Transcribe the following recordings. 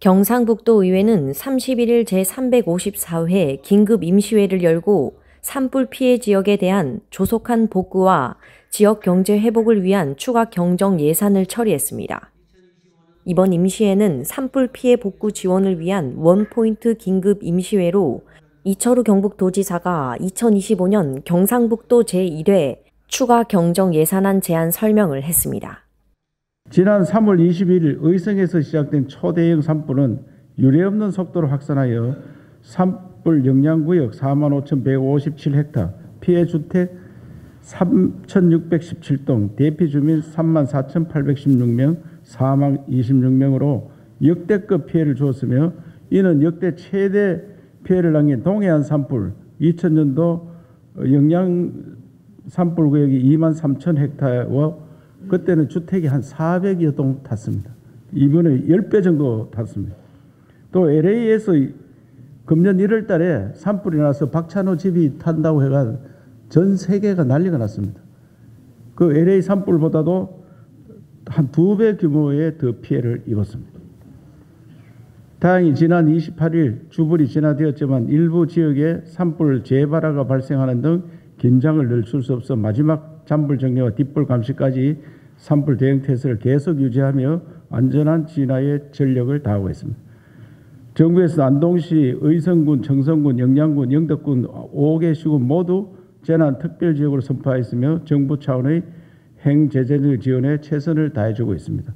경상북도 의회는 31일 제354회 긴급 임시회를 열고 산불 피해 지역에 대한 조속한 복구와 지역 경제 회복을 위한 추가 경정 예산을 처리했습니다. 이번 임시회는 산불 피해 복구 지원을 위한 원포인트 긴급 임시회로 이철우 경북도지사가 2025년 경상북도 제1회 추가 경정 예산안 제안 설명을 했습니다. 지난 3월 21일 의성에서 시작된 초대형 산불은 유례없는 속도로 확산하여 산불 영향구역 45,157헥타, 피해 주택 3,617동, 대피 주민 34,816명, 사망 26명으로 역대급 피해를 주었으며 이는 역대 최대 피해를 남긴 동해안 산불 2000년도 영양 산불 구역이 23,000헥타와 그때는 주택이 한 400여 동 탔습니다. 이번에 10배 정도 탔습니다. 또 LA에서 금년 1월 달에 산불이 나서 박찬호 집이 탄다고 해가 전 세계가 난리가 났습니다. 그 LA 산불보다도 한 2배 규모의 더 피해를 입었습니다. 다행히 지난 28일 주불이 진화되었지만 일부 지역에 산불 재발화가 발생하는 등 긴장을 늦출 수 없어 마지막 잔불 정리와 뒷불 감시까지 산불 대응 태세를 계속 유지하며 안전한 진화에 전력을 다하고 있습니다. 정부에서 안동시, 의성군, 청성군, 영양군, 영덕군 5개 시군 모두 재난 특별지역으로 선포하였으며 정부 차원의 행재정 지원에 최선을 다해주고 있습니다.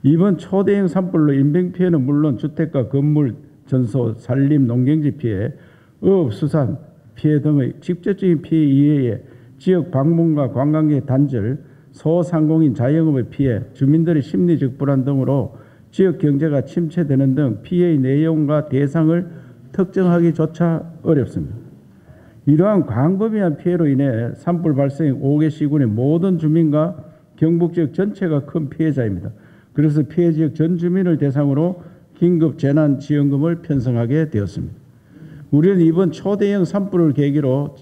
이번 초대형 산불로 인명피해는 물론 주택과 건물, 전소, 산림, 농경지 피해, 어업, 수산 피해 등의 직접적인 피해 이외에 지역 방문과 관광객 단절, 소상공인 자영업의 피해, 주민들의 심리적 불안 등으로 지역 경제가 침체되는 등 피해의 내용과 대상을 특정하기조차 어렵습니다. 이러한 광범위한 피해로 인해 산불 발생 5개 시군의 모든 주민과 경북 지역 전체가 큰 피해자입니다. 그래서 피해 지역 전 주민을 대상으로 긴급 재난지원금을 편성하게 되었습니다. 우리는 이번 초대형 산불을 계기로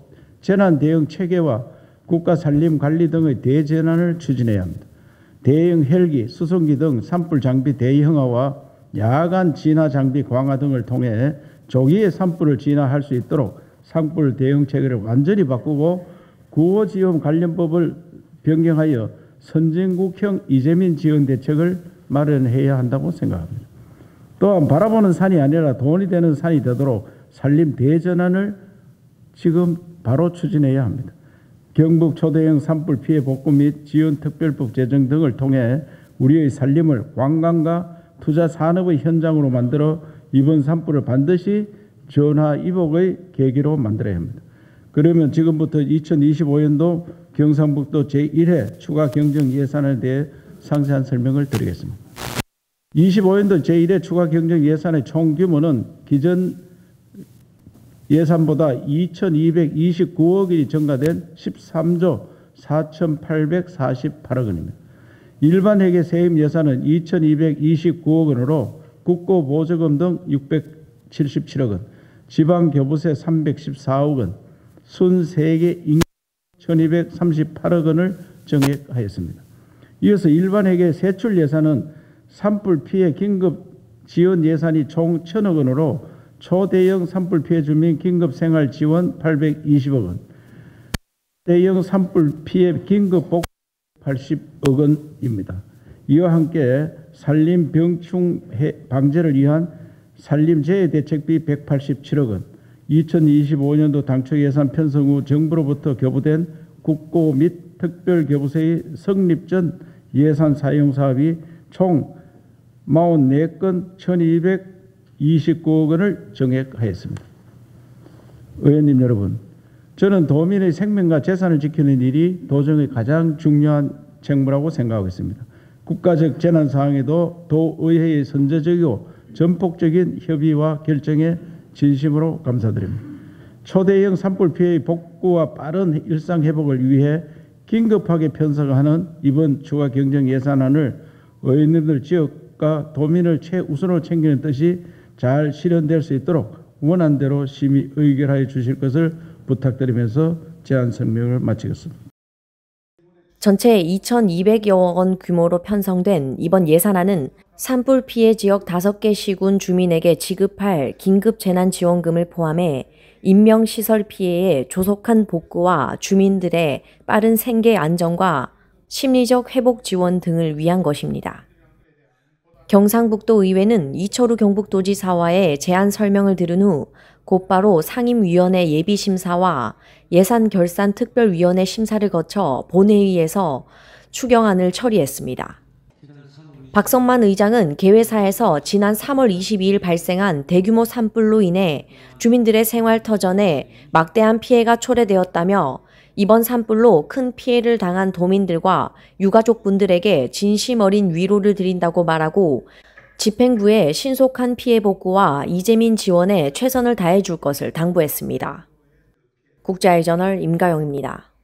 재난 대응 체계와 국가 산림 관리 등의 대재난을 추진해야 합니다. 대형 헬기, 수송기 등 산불 장비 대형화와 야간 진화 장비 강화 등을 통해 조기에 산불을 진화할 수 있도록 산불 대응 체계를 완전히 바꾸고 구호지원 관련법을 변경하여 선진국형 이재민 지원 대책을 마련해야 한다고 생각합니다. 또한 바라보는 산이 아니라 돈이 되는 산이 되도록 산림 대전환을 지금 바로 추진해야 합니다. 경북 초대형 산불 피해 복구 및 지원 특별법 제정 등을 통해 우리의 산림을 관광과 투자 산업의 현장으로 만들어 이번 산불을 반드시 전화 위복의 계기로 만들어야 합니다. 그러면 지금부터 2025년도 경상북도 제1회 추가 경정 예산에 대해 상세한 설명을 드리겠습니다. 25년도 제1회 추가 경정 예산의 총 규모는 기존 예산보다 2,229억 원이 증가된 13조 4,848억 원입니다. 일반 회계 세입 예산은 2,229억 원으로 국고 보조금 등 677억 원, 지방교부세 314억 원, 순세계 임금 1,238억 원을 정액하였습니다. 이어서 일반 회계 세출 예산은 산불 피해 긴급 지원 예산이 총 1,000억 원으로 초대형 산불 피해 주민 긴급 생활 지원 820억 원, 대형 산불 피해 긴급 복구 80억 원입니다. 이와 함께 산림 병충 방제를 위한 산림재해 대책비 187억 원, 2025년도 당초 예산 편성 후 정부로부터 교부된 국고 및 특별교부세의 성립 전 예산 사용 사업이 총 44건 1,229억 원을 정액하였습니다. 의원님 여러분, 저는 도민의 생명과 재산을 지키는 일이 도정의 가장 중요한 책무라고 생각하고 있습니다. 국가적 재난 상황에도 도의회의 선제적이고 전폭적인 협의와 결정에 진심으로 감사드립니다. 초대형 산불 피해의 복구와 빠른 일상 회복을 위해 긴급하게 편성하는 이번 추가 경정 예산안을 의원님들 지역과 도민을 최우선으로 챙기는 뜻이 잘 실현될 수 있도록 원안대로 심의 의결하여 주실 것을 부탁드리면서 제안 설명을 마치겠습니다. 전체 2,200여 원 규모로 편성된 이번 예산안은 산불 피해 지역 5개 시군 주민에게 지급할 긴급 재난지원금을 포함해 인명시설 피해의 조속한 복구와 주민들의 빠른 생계 안정과 심리적 회복 지원 등을 위한 것입니다. 경상북도 의회는 이철우 경북도지사와의 제안 설명을 들은 후 곧바로 상임위원회 예비심사와 예산결산특별위원회 심사를 거쳐 본회의에서 추경안을 처리했습니다. 박성만 의장은 개회사에서 지난 3월 22일 발생한 대규모 산불로 인해 주민들의 생활터전에 막대한 피해가 초래되었다며 이번 산불로 큰 피해를 당한 도민들과 유가족분들에게 진심 어린 위로를 드린다고 말하고 집행부의 신속한 피해 복구와 이재민 지원에 최선을 다해 줄 것을 당부했습니다. 국제아이저널 임가영입니다.